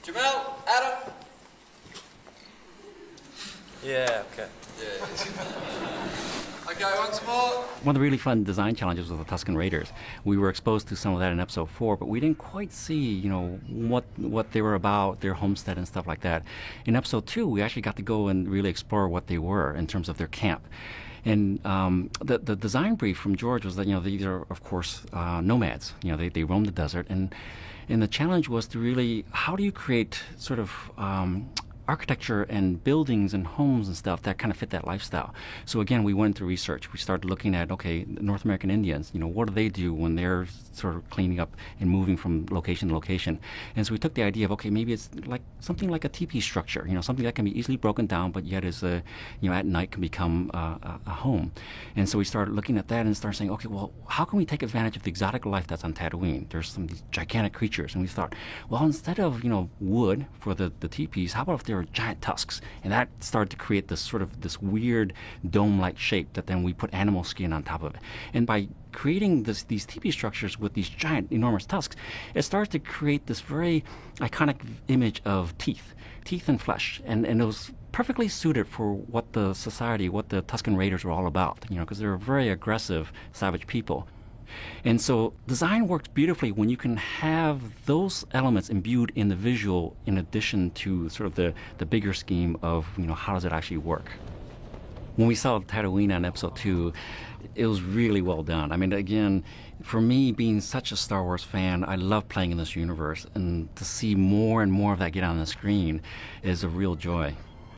Jamel, Adam. Yeah, okay. Yeah. Okay, once more. One of the really fun design challenges was the Tusken Raiders. We were exposed to some of that in episode 4, but we didn't quite see, what they were about, their homestead and stuff like that. In episode 2, we actually got to go and really explore what they were in terms of their camp. And the design brief from George was that these are of course nomads. They roam the desert, and the challenge was to really, how do you create sort of architecture and buildings and homes and stuff that kind of fit that lifestyle. So again, we went through research. We started looking at, okay, North American Indians, what do they do when they're sort of cleaning up and moving from location to location? And so we took the idea of, okay, maybe it's like something like a teepee structure, something that can be easily broken down, but yet is at night can become a home. And so we started looking at that and started saying, okay, well, how can we take advantage of the exotic life that's on Tatooine? There's some of these gigantic creatures, and we thought, well, instead of wood for the teepees, how about if there were giant tusks? And that started to create this weird dome-like shape that then we put animal skin on top of it. And by creating these teepee structures with these giant, enormous tusks, it starts to create this very iconic image of teeth and flesh, and it was perfectly suited for what the Tusken Raiders were all about, because they're a very aggressive, savage people. And so design works beautifully when you can have those elements imbued in the visual in addition to sort of the bigger scheme of, how does it actually work. When we saw Tatooine on episode 2, it was really well done. I mean, again, for me, being such a Star Wars fan, I love playing in this universe, and to see more and more of that get on the screen is a real joy.